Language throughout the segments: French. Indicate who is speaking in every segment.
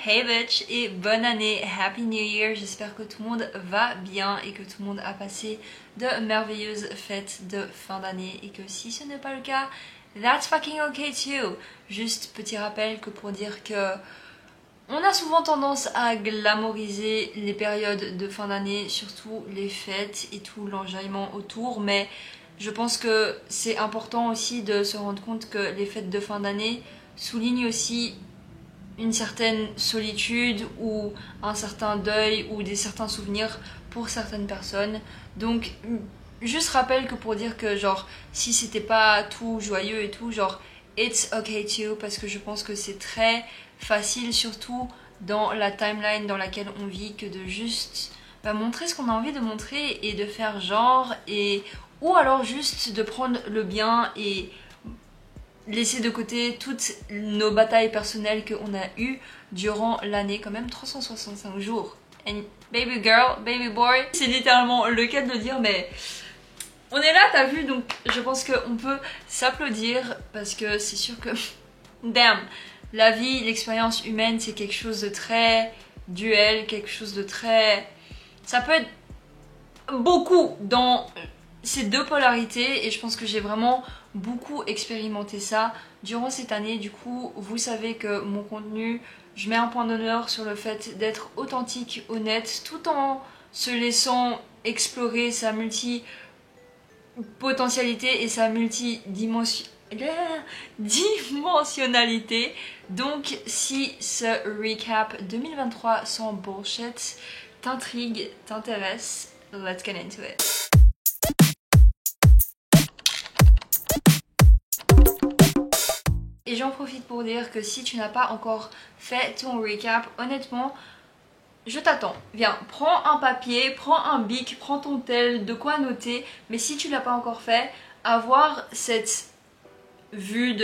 Speaker 1: Hey bitch et bonne année, Happy New Year, j'espère que tout le monde va bien et que tout le monde a passé de merveilleuses fêtes de fin d'année et que si ce n'est pas le cas, that's fucking okay too. Juste petit rappel que pour dire que on a souvent tendance à glamouriser les périodes de fin d'année, surtout les fêtes et tout l'enjaillement autour, mais je pense que c'est important aussi de se rendre compte que les fêtes de fin d'année soulignent aussi une certaine solitude ou un certain deuil ou certains souvenirs pour certaines personnes. Donc juste rappel que pour dire que genre si c'était pas tout joyeux et tout, genre it's okay too, parce que je pense que c'est très facile, surtout dans la timeline dans laquelle on vit, que de juste montrer ce qu'on a envie de montrer et de faire genre, et ou alors juste de prendre le bien et laisser de côté toutes nos batailles personnelles qu'on a eues durant l'année, quand même 365 jours. And baby girl, baby boy, c'est littéralement le cas de le dire, mais on est là, t'as vu, donc je pense qu'on peut s'applaudir parce que c'est sûr que damn, la vie, l'expérience humaine, c'est quelque chose de très duel, quelque chose de très... ça peut être beaucoup dans ces deux polarités et je pense que j'ai vraiment beaucoup expérimenté ça durant cette année. Du coup, vous savez que mon contenu, je mets un point d'honneur sur le fait d'être authentique, honnête, tout en se laissant explorer sa multi-potentialité et sa multidimensionnalité. Donc si ce recap 2023 sans bullshit t'intrigue, t'intéresse, let's get into it. Et j'en profite pour dire que si tu n'as pas encore fait ton recap, honnêtement, je t'attends. Viens, prends un papier, prends un bic, prends ton tel, de quoi noter. Mais si tu ne l'as pas encore fait, avoir cette vue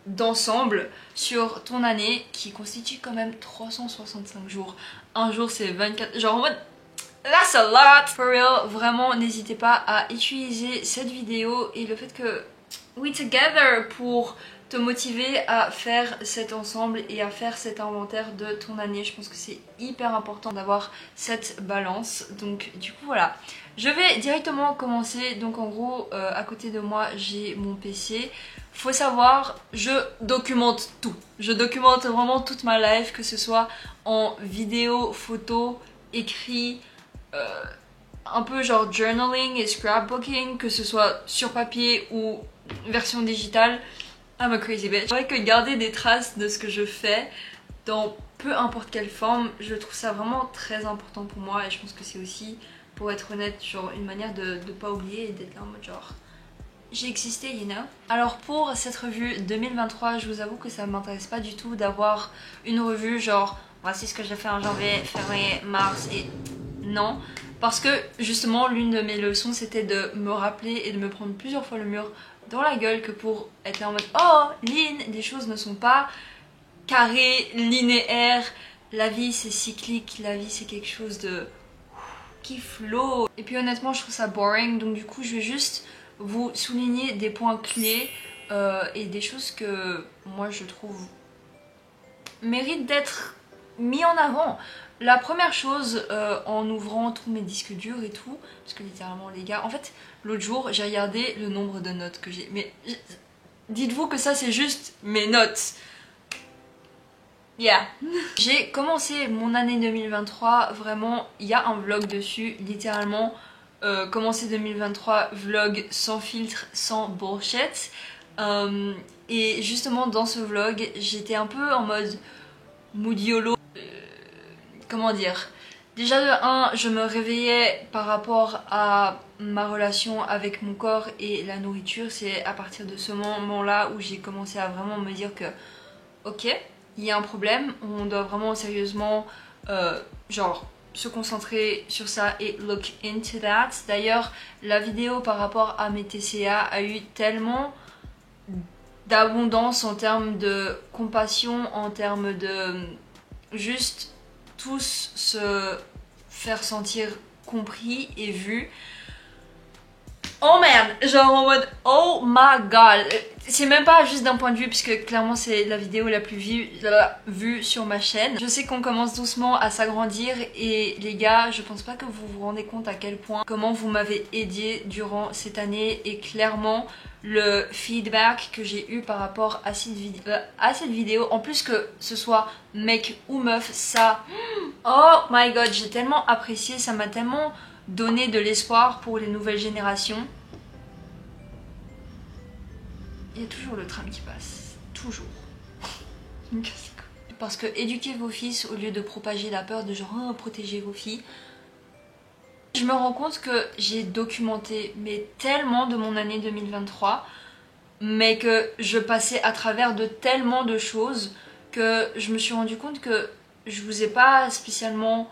Speaker 1: d'ensemble sur ton année qui constitue quand même 365 jours. Un jour c'est 24, genre en mode... that's a lot! For real, vraiment n'hésitez pas à utiliser cette vidéo et le fait que we together pour te motiver à faire cet ensemble et à faire cet inventaire de ton année. Je pense que c'est hyper important d'avoir cette balance. Donc du coup voilà, je vais directement commencer. Donc en gros, à côté de moi j'ai mon PC. Faut savoir, je documente tout. Je documente vraiment toute ma life, que ce soit en vidéo, photo, écrit, un peu genre journaling et scrapbooking, que ce soit sur papier ou version digitale. I'm a crazy bitch. C'est vrai que garder des traces de ce que je fais dans peu importe quelle forme, je trouve ça vraiment très important pour moi et je pense que c'est aussi, pour être honnête, genre une manière de pas oublier et d'être là en mode genre j'ai existé, you know. Alors pour cette revue 2023, je vous avoue que ça m'intéresse pas du tout d'avoir une revue genre voici ce que j'ai fait en janvier, février, mars et non. Parce que justement l'une de mes leçons c'était de me rappeler et de me prendre plusieurs fois le mur dans la gueule que pour être là en mode oh Lynn, les choses ne sont pas carrées, linéaires, la vie c'est cyclique, la vie c'est quelque chose de qui flow. Et puis honnêtement je trouve ça boring, donc du coup je vais juste vous souligner des points clés et des choses que moi je trouve méritent d'être mis en avant. La première chose, en ouvrant tous mes disques durs et tout, parce que littéralement les gars, en fait l'autre jour j'ai regardé le nombre de notes que j'ai, mais dites-vous que ça c'est juste mes notes. Yeah. J'ai commencé mon année 2023, vraiment il y a un vlog dessus, littéralement commencer 2023 vlog sans filtre, sans bullshit. Et justement dans ce vlog j'étais un peu en mode mood YOLO. Comment dire, déjà de 1, je me réveillais par rapport à ma relation avec mon corps et la nourriture. C'est à partir de ce moment là où j'ai commencé à vraiment me dire que ok, il y a un problème, on doit vraiment sérieusement genre se concentrer sur ça et look into that. D'ailleurs la vidéo par rapport à mes TCA a eu tellement d'abondance en termes de compassion, en termes de juste tous se faire sentir compris et vus. Oh man, genre en mode oh my god. C'est même pas juste d'un point de vue puisque clairement c'est la vidéo la plus vue sur ma chaîne. Je sais qu'on commence doucement à s'agrandir et les gars, je pense pas que vous vous rendez compte à quel point comment vous m'avez aidé durant cette année et clairement le feedback que j'ai eu par rapport à cette vidéo, en plus que ce soit mec ou meuf, ça, oh my god, j'ai tellement apprécié, ça m'a tellement donné de l'espoir pour les nouvelles générations. Il y a toujours le tram qui passe, toujours. Parce que éduquer vos fils au lieu de propager la peur de genre oh, protéger vos filles. Je me rends compte que j'ai documenté mais tellement de mon année 2023, mais que je passais à travers de tellement de choses que je me suis rendu compte que je vous ai pas spécialement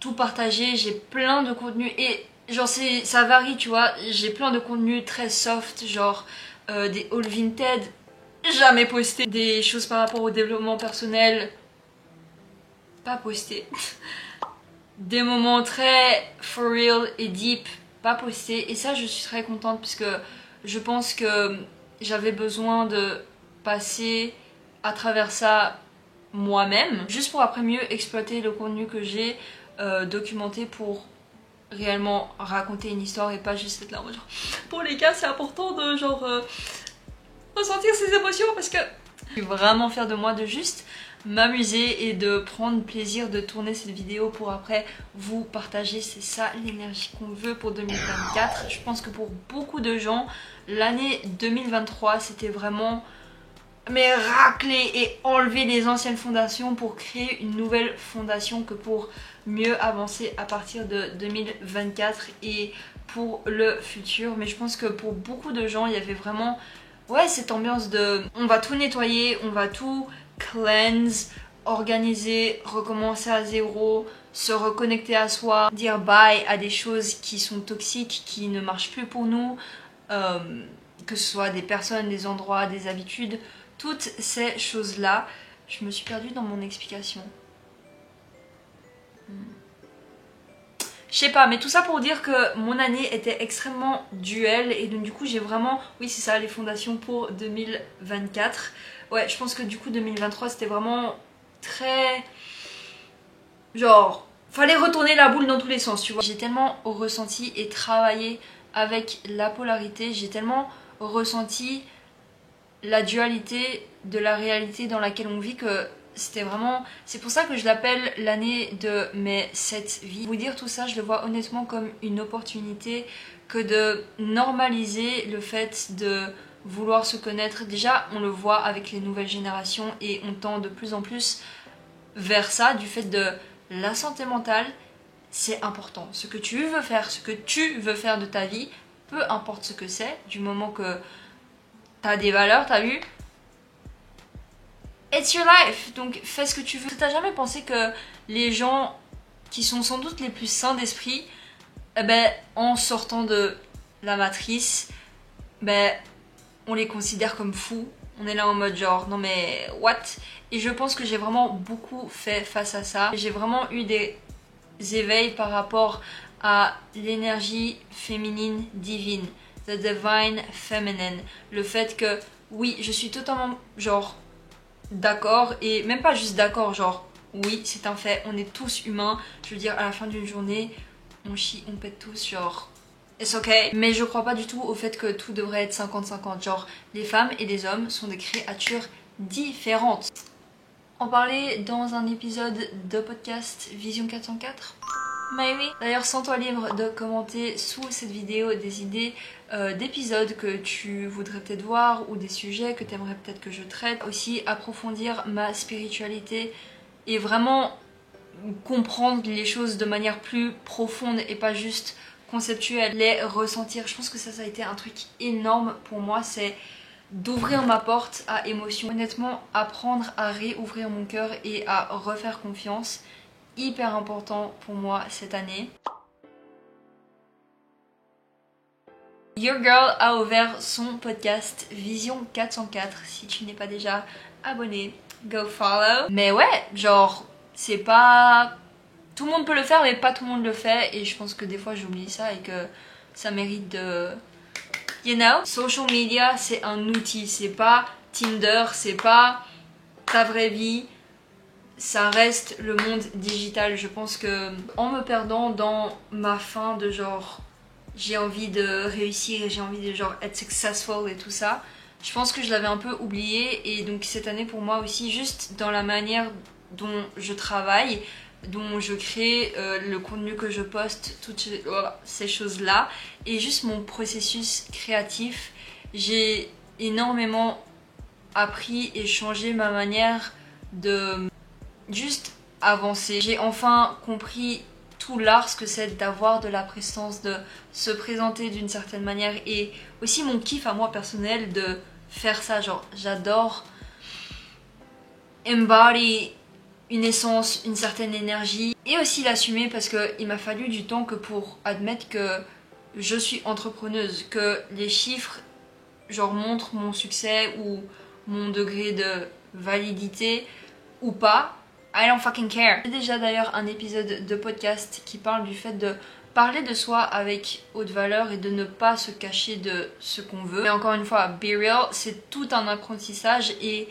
Speaker 1: tout partagé. J'ai plein de contenus et genre ça varie, tu vois. J'ai plein de contenus très soft, genre des hauls vintage, jamais posté. Des choses par rapport au développement personnel, pas posté. Des moments très for real et deep, pas postés. Et ça, je suis très contente parce que je pense que j'avais besoin de passer à travers ça moi-même, juste pour après mieux exploiter le contenu que j'ai documenté pour réellement raconter une histoire et pas juste être là en mode genre pour les gars c'est important de genre ressentir ses émotions parce que je suis vraiment fière de moi de juste m'amuser et de prendre plaisir de tourner cette vidéo pour après vous partager. C'est ça l'énergie qu'on veut pour 2024. Je pense que pour beaucoup de gens l'année 2023 c'était vraiment mais racler et enlever les anciennes fondations pour créer une nouvelle fondation que pour mieux avancer à partir de 2024 et pour le futur. Mais je pense que pour beaucoup de gens il y avait vraiment ouais cette ambiance de on va tout nettoyer, on va tout cleanse, organiser, recommencer à zéro, se reconnecter à soi, dire bye à des choses qui sont toxiques, qui ne marchent plus pour nous, que ce soit des personnes, des endroits, des habitudes, toutes ces choses-là. Je me suis perdue dans mon explication. Je sais pas, mais tout ça pour dire que mon année était extrêmement duel et donc du coup j'ai vraiment, oui c'est ça, les fondations pour 2024. Ouais, je pense que du coup 2023 c'était vraiment très... genre, fallait retourner la boule dans tous les sens, tu vois. J'ai tellement ressenti et travaillé avec la polarité, j'ai tellement ressenti la dualité de la réalité dans laquelle on vit que c'était vraiment... c'est pour ça que je l'appelle l'année de mes 7 vies. Vous dire tout ça, je le vois honnêtement comme une opportunité que de normaliser le fait de vouloir se connaître. Déjà, on le voit avec les nouvelles générations et on tend de plus en plus vers ça, du fait de la santé mentale, c'est important. Ce que tu veux faire, ce que tu veux faire de ta vie, peu importe ce que c'est, du moment que t'as des valeurs, t'as vu? It's your life, donc fais ce que tu veux. T'as jamais pensé que les gens qui sont sans doute les plus sains d'esprit, eh ben, en sortant de la matrice, ben, on les considère comme fous. On est là en mode genre, non mais what? Et je pense que j'ai vraiment beaucoup fait face à ça. J'ai vraiment eu des éveils par rapport à l'énergie féminine divine. The divine feminine. Le fait que, oui, je suis totalement genre d'accord, et même pas juste d'accord, genre oui c'est un fait, on est tous humains, je veux dire à la fin d'une journée on chie, on pète tous, genre it's okay. Mais je crois pas du tout au fait que tout devrait être 50-50, genre les femmes et les hommes sont des créatures différentes. En parler dans un épisode de podcast Vision 404 maybe. D'ailleurs, sens-toi libre de commenter sous cette vidéo des idées d'épisodes que tu voudrais peut-être voir ou des sujets que tu aimerais peut-être que je traite. Aussi approfondir ma spiritualité et vraiment comprendre les choses de manière plus profonde et pas juste conceptuelle, les ressentir. Je pense que ça a été un truc énorme pour moi, c'est d'ouvrir ma porte à émotion. Honnêtement, apprendre à réouvrir mon cœur et à refaire confiance, hyper important pour moi cette année. Your Girl a ouvert son podcast Vision 404. Si tu n'es pas déjà abonné, go follow. Mais ouais, genre, c'est pas... tout le monde peut le faire, mais pas tout le monde le fait. Et je pense que des fois j'oublie ça et que ça mérite de... You know? Social media, c'est un outil, c'est pas Tinder, c'est pas ta vraie vie. Ça reste le monde digital. Je pense que en me perdant dans ma fin de genre j'ai envie de réussir, j'ai envie de genre être successful et tout ça, je pense que je l'avais un peu oublié. Et donc cette année pour moi aussi, juste dans la manière dont je travaille, dont je crée le contenu que je poste, toutes ces choses-là, et juste mon processus créatif, j'ai énormément appris et changé ma manière de juste avancer. J'ai enfin compris tout l'art, ce que c'est d'avoir de la prestance, de se présenter d'une certaine manière, et aussi mon kiff à moi personnel de faire ça. Genre j'adore embody une essence, une certaine énergie, et aussi l'assumer parce qu'il m'a fallu du temps que pour admettre que je suis entrepreneuse, que les chiffres genre montrent mon succès ou mon degré de validité ou pas. I don't fucking care. J'ai déjà d'ailleurs un épisode de podcast qui parle du fait de parler de soi avec haute valeur et de ne pas se cacher de ce qu'on veut. Mais encore une fois, be real, c'est tout un apprentissage, et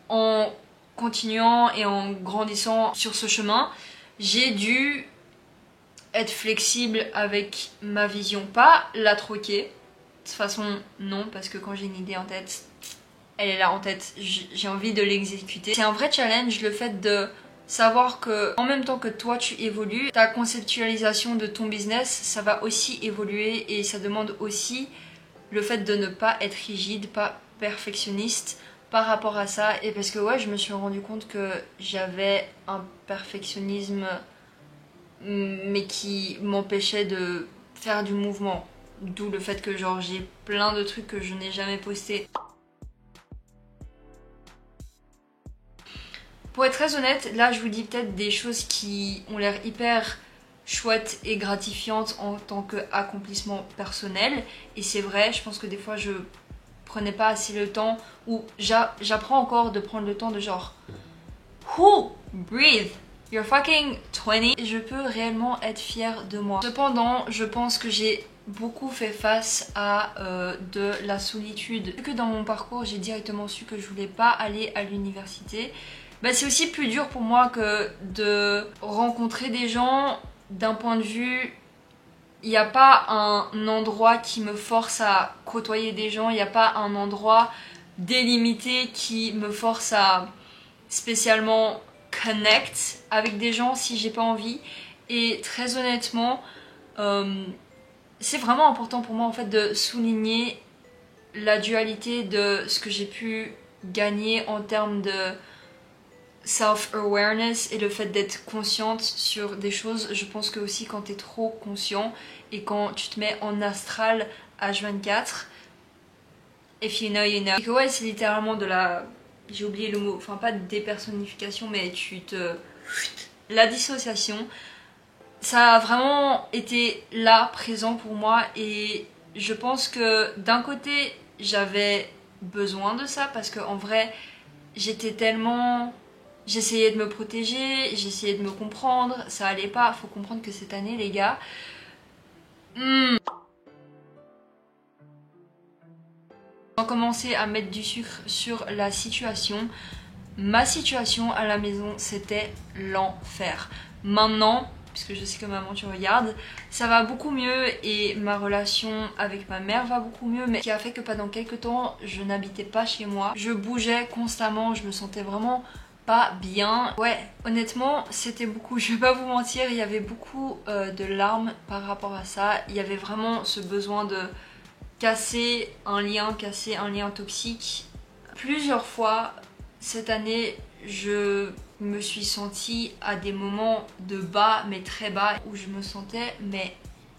Speaker 1: en continuant et en grandissant sur ce chemin, j'ai dû être flexible avec ma vision, pas la troquer. De toute façon, non, parce que quand j'ai une idée en tête, elle est là en tête, j'ai envie de l'exécuter. C'est un vrai challenge, le fait de savoir que en même temps que toi tu évolues, ta conceptualisation de ton business, ça va aussi évoluer, et ça demande aussi le fait de ne pas être rigide, pas perfectionniste par rapport à ça. Et parce que ouais, je me suis rendu compte que j'avais un perfectionnisme mais qui m'empêchait de faire du mouvement. D'où le fait que genre j'ai plein de trucs que je n'ai jamais postés. Pour être très honnête, là je vous dis peut-être des choses qui ont l'air hyper chouettes et gratifiantes en tant qu'accomplissement personnel. Et c'est vrai, je pense que des fois je prenais pas assez le temps, ou j'apprends encore de prendre le temps de genre breathe, you're fucking 20. Je peux réellement être fière de moi. Cependant, je pense que j'ai beaucoup fait face à de la solitude. Vu que dans mon parcours j'ai directement su que je voulais pas aller à l'université, bah, c'est aussi plus dur pour moi que de rencontrer des gens. D'un point de vue, il n'y a pas un endroit qui me force à côtoyer des gens, il n'y a pas un endroit délimité qui me force à spécialement connect avec des gens si j'ai pas envie. Et très honnêtement, c'est vraiment important pour moi en fait de souligner la dualité de ce que j'ai pu gagner en termes de self-awareness et le fait d'être consciente sur des choses. Je pense que aussi quand t'es trop conscient et quand tu te mets en astral H24, if you know, you know. Et que ouais, c'est littéralement de la... J'ai oublié le mot, enfin pas de dépersonnification, mais la dissociation. Ça a vraiment été là, présent pour moi, et je pense que d'un côté, j'avais besoin de ça parce qu'en vrai, j'étais tellement... J'essayais de me protéger, j'essayais de me comprendre, ça allait pas. Faut comprendre que cette année, les gars... On a commencé à mettre du sucre sur la situation. Ma situation à la maison, c'était l'enfer. Maintenant, puisque je sais que maman tu regardes, ça va beaucoup mieux et ma relation avec ma mère va beaucoup mieux, mais ce qui a fait que pendant quelques temps, je n'habitais pas chez moi. Je bougeais constamment, je me sentais vraiment pas bien. Ouais, honnêtement, c'était beaucoup, je vais pas vous mentir, il y avait beaucoup de larmes par rapport à ça. Il y avait vraiment ce besoin de casser un lien toxique. Plusieurs fois cette année, je me suis sentie à des moments de bas, mais très bas, où je me sentais mais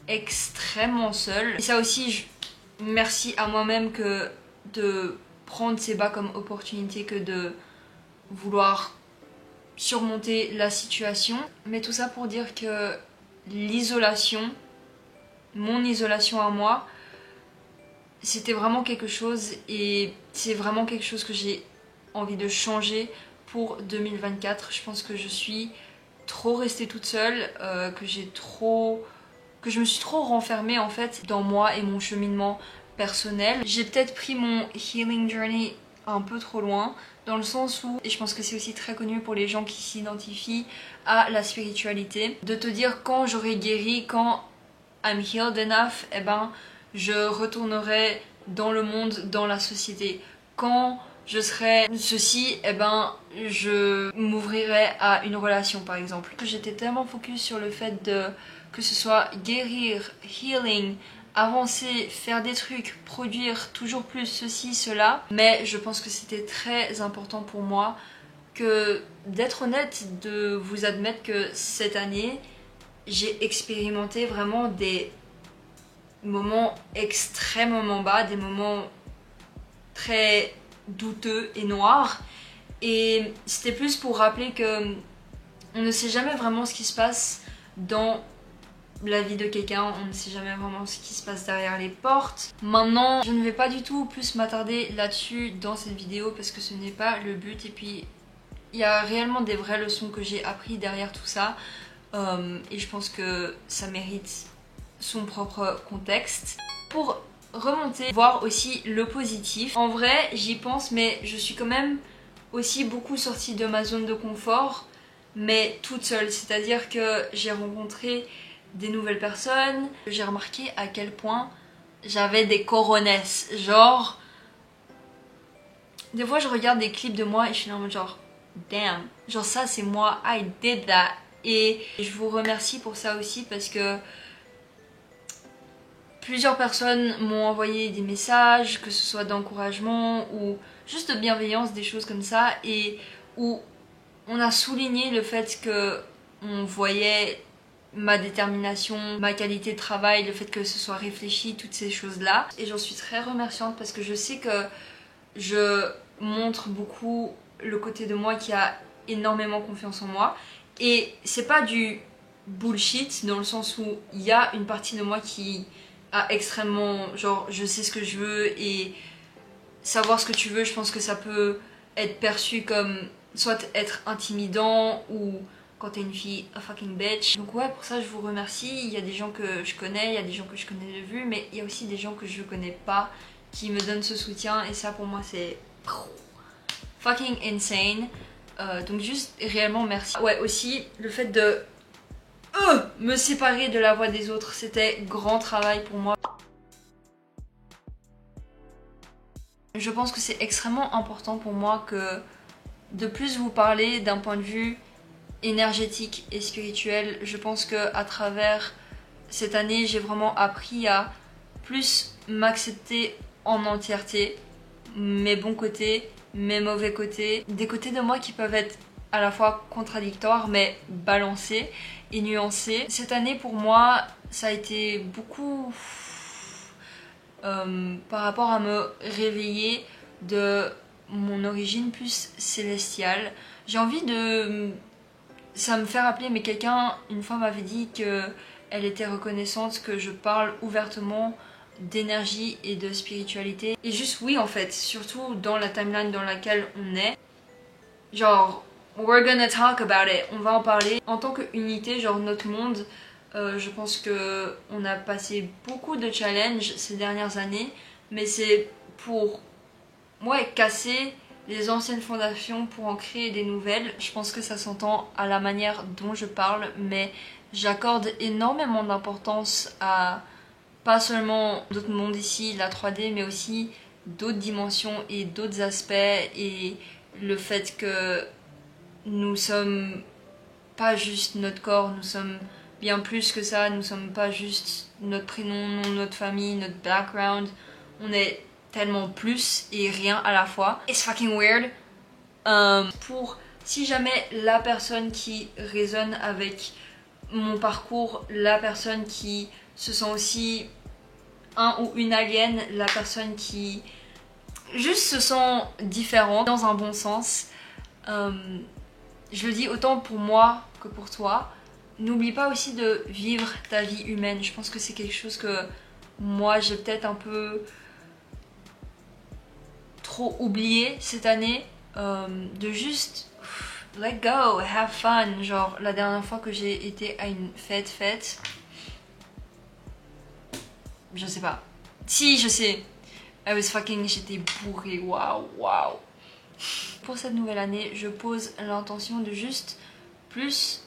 Speaker 1: extrêmement seule. Et ça aussi, merci à moi-même que de prendre ces bas comme opportunité que de vouloir surmonter la situation. Mais tout ça pour dire que l'isolation, mon isolation à moi, c'était vraiment quelque chose, et c'est vraiment quelque chose que j'ai envie de changer pour 2024. Je pense que je suis trop restée toute seule, que que je me suis trop renfermée en fait dans moi et mon cheminement personnel. J'ai peut-être pris mon healing journey un peu trop loin, dans le sens où, et je pense que c'est aussi très connu pour les gens qui s'identifient à la spiritualité, de te dire quand j'aurai guéri, quand I'm healed enough, eh ben je retournerai dans le monde, dans la société. Quand je serai ceci, eh ben je m'ouvrirai à une relation par exemple. J'étais tellement focus sur le fait de que ce soit guérir, healing, avancer, faire des trucs, produire toujours plus ceci, cela. Mais je pense que c'était très important pour moi que d'être honnête, de vous admettre que cette année, j'ai expérimenté vraiment des moments extrêmement bas, des moments très douteux et noirs. Et c'était plus pour rappeler que on ne sait jamais vraiment ce qui se passe dans la vie de quelqu'un, on ne sait jamais vraiment ce qui se passe derrière les portes. Maintenant, je ne vais pas du tout plus m'attarder là-dessus dans cette vidéo parce que ce n'est pas le but. Et puis, il y a réellement des vraies leçons que j'ai appris derrière tout ça. Et je pense que ça mérite son propre contexte. Pour remonter, voir aussi le positif. En vrai, j'y pense, mais je suis quand même aussi beaucoup sortie de ma zone de confort, mais toute seule. C'est-à-dire que j'ai rencontré des nouvelles personnes. J'ai remarqué à quel point j'avais des coronesses. Genre, des fois je regarde des clips de moi et je suis là en mode genre, damn, genre ça c'est moi, I did that. Et je vous remercie pour ça aussi parce que plusieurs personnes m'ont envoyé des messages, que ce soit d'encouragement ou juste de bienveillance, des choses comme ça, et où on a souligné le fait que on voyait ma détermination, ma qualité de travail, le fait que ce soit réfléchi, toutes ces choses-là. Et j'en suis très remerciante parce que je sais que je montre beaucoup le côté de moi qui a énormément confiance en moi. Et c'est pas du bullshit dans le sens où il y a une partie de moi qui a extrêmement, genre je sais ce que je veux, et savoir ce que tu veux, je pense que ça peut être perçu comme soit être intimidant ou quand t'es une fille a fucking bitch. Donc ouais, pour ça je vous remercie. Il y a des gens que je connais, il y a des gens que je connais de vue, mais il y a aussi des gens que je connais pas qui me donnent ce soutien, et ça pour moi c'est fucking insane. Donc juste réellement merci. Ouais, aussi le fait de me séparer de la voix des autres, c'était grand travail pour moi. Je pense que c'est extrêmement important pour moi que de plus vous parler d'un point de vue énergétique et spirituel. Je pense que à travers cette année, j'ai vraiment appris à plus m'accepter en entièreté, mes bons côtés, mes mauvais côtés, des côtés de moi qui peuvent être à la fois contradictoires mais balancés et nuancés. Cette année pour moi, ça a été beaucoup par rapport à me réveiller de mon origine plus célestiale. J'ai envie de... Ça me fait rappeler, mais quelqu'un une fois m'avait dit qu'elle était reconnaissante que je parle ouvertement d'énergie et de spiritualité. Et juste oui en fait, surtout dans la timeline dans laquelle on est. Genre, we're gonna talk about it, on va en parler. En tant qu'unité, genre notre monde, je pense que on a passé beaucoup de challenges ces dernières années, mais c'est pour casser les anciennes fondations pour en créer des nouvelles. Je pense que ça s'entend à la manière dont je parle, mais j'accorde énormément d'importance à pas seulement d'autres mondes ici, la 3D, mais aussi d'autres dimensions et d'autres aspects, et le fait que nous sommes pas juste notre corps, nous sommes bien plus que ça, nous sommes pas juste notre prénom, notre famille, notre background, on est tellement plus et rien à la fois. It's fucking weird. Pour si jamais la personne qui résonne avec mon parcours, la personne qui se sent aussi un ou une alien, la personne qui juste se sent différente dans un bon sens, je le dis autant pour moi que pour toi, n'oublie pas aussi de vivre ta vie humaine. Je pense que c'est quelque chose que moi j'ai peut-être un peu trop oublié cette année, de juste let go, have fun. Genre la dernière fois que j'ai été à une fête, Je sais pas. Si, je sais. J'étais bourrée, waouh. Pour cette nouvelle année, je pose l'intention de juste plus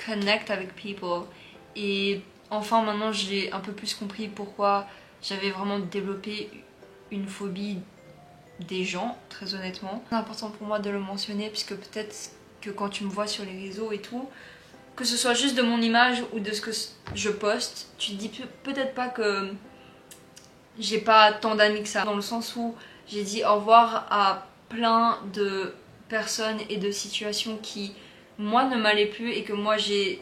Speaker 1: connect avec people. Et enfin, maintenant, j'ai un peu plus compris pourquoi j'avais vraiment développé une phobie des gens, très honnêtement. C'est important pour moi de le mentionner, puisque peut-être que quand tu me vois sur les réseaux et tout, que ce soit juste de mon image ou de ce que je poste, tu te dis peut-être pas que j'ai pas tant d'amis que ça, dans le sens où j'ai dit au revoir à plein de personnes et de situations qui, moi, ne m'allaient plus et que moi j'ai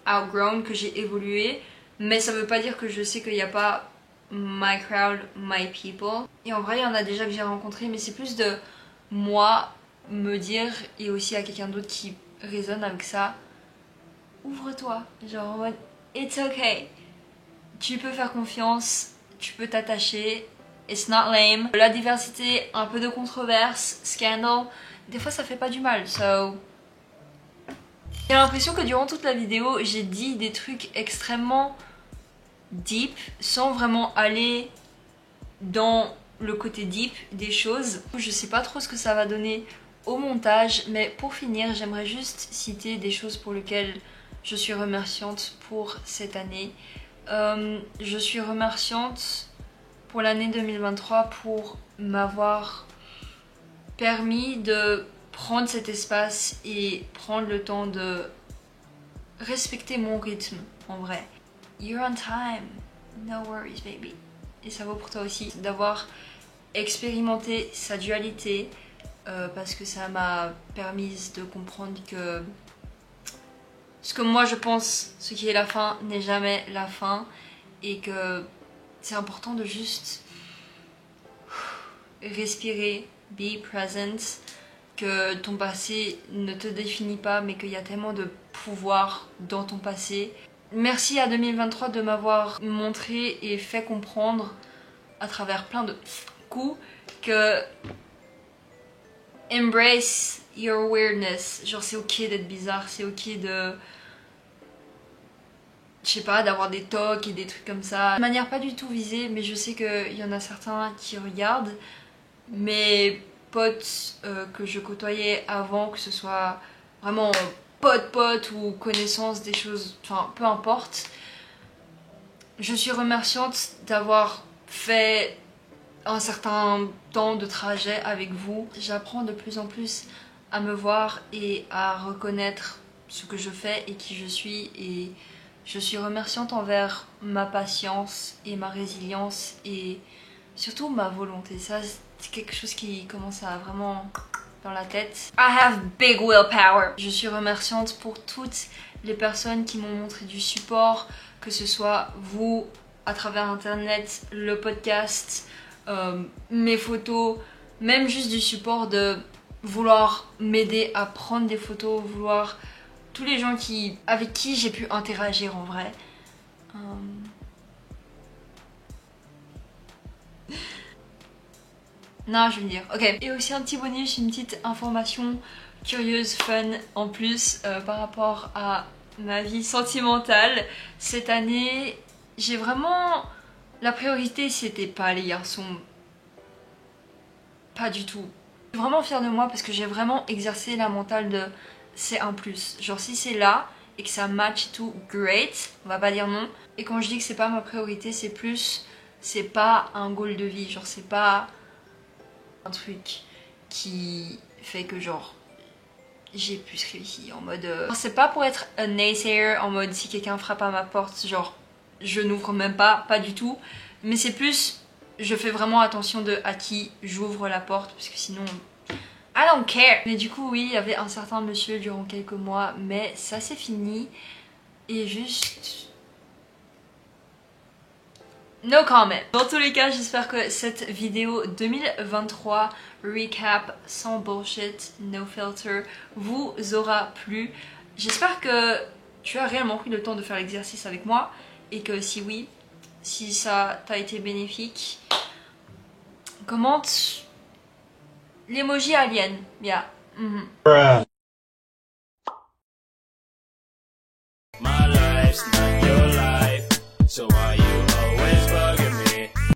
Speaker 1: outgrown, que j'ai évolué, mais ça veut pas dire que je sais qu'il n'y a pas my crowd, my people. Et en vrai, il y en a déjà que j'ai rencontré, mais c'est plus de moi me dire, et aussi à quelqu'un d'autre qui résonne avec ça, ouvre-toi, genre en mode it's okay, tu peux faire confiance, tu peux t'attacher, it's not lame. La diversité, un peu de controverse, scandal, des fois ça fait pas du mal, so... J'ai l'impression que durant toute la vidéo, j'ai dit des trucs extrêmement deep, sans vraiment aller dans le côté deep des choses. Je sais pas trop ce que ça va donner au montage, mais pour finir, j'aimerais juste citer des choses pour lesquelles je suis remerciante pour cette année. Je suis remerciante pour l'année 2023 pour m'avoir permis de prendre cet espace et prendre le temps de respecter mon rythme en vrai. You're on time, no worries baby. Et ça vaut pour toi aussi d'avoir expérimenté sa dualité parce que ça m'a permis de comprendre que ce que moi je pense, ce qui est la fin n'est jamais la fin et que c'est important de juste respirer, be present, que ton passé ne te définit pas mais qu'il y a tellement de pouvoir dans ton passé. Merci à 2023 de m'avoir montré et fait comprendre à travers plein de coups que embrace your weirdness, genre c'est ok d'être bizarre, c'est ok de... je sais pas, d'avoir des tocs et des trucs comme ça. De manière pas du tout visée, mais je sais qu'il y en a certains qui regardent. Mes potes que je côtoyais avant, que ce soit vraiment pote ou connaissance des choses, enfin peu importe. Je suis remerciante d'avoir fait un certain temps de trajet avec vous. J'apprends de plus en plus à me voir et à reconnaître ce que je fais et qui je suis, et je suis remerciante envers ma patience et ma résilience et surtout ma volonté. Ça, c'est quelque chose qui commence à vraiment dans la tête. I have big willpower. Je suis remerciante pour toutes les personnes qui m'ont montré du support, que ce soit vous à travers internet, le podcast, mes photos, même juste du support de vouloir m'aider à prendre des photos, vouloir... tous les gens avec qui j'ai pu interagir en vrai. Non, je vais le dire. Ok. Et aussi un petit bonus, une petite information curieuse, fun en plus par rapport à ma vie sentimentale. Cette année, j'ai vraiment... la priorité, c'était pas les garçons. Pas du tout. Je suis vraiment fière de moi parce que j'ai vraiment exercé la mentale de c'est un plus. Genre si c'est là et que ça match et tout, great, on va pas dire non. Et quand je dis que c'est pas ma priorité, c'est plus, c'est pas un goal de vie. Genre c'est pas un truc qui fait que genre j'ai plus réussi en mode... c'est pas pour être un naysayer en mode si quelqu'un frappe à ma porte, genre je n'ouvre même pas du tout. Mais c'est plus, je fais vraiment attention de à qui j'ouvre la porte parce que sinon... I don't care. Mais du coup oui, il y avait un certain monsieur durant quelques mois, mais ça c'est fini. Et juste... no comment. Dans tous les cas, j'espère que cette vidéo 2023 recap sans bullshit, no filter vous aura plu. J'espère que tu as réellement pris le temps de faire l'exercice avec moi et que si oui, si ça t'a été bénéfique, commente l'emoji alien. Yeah.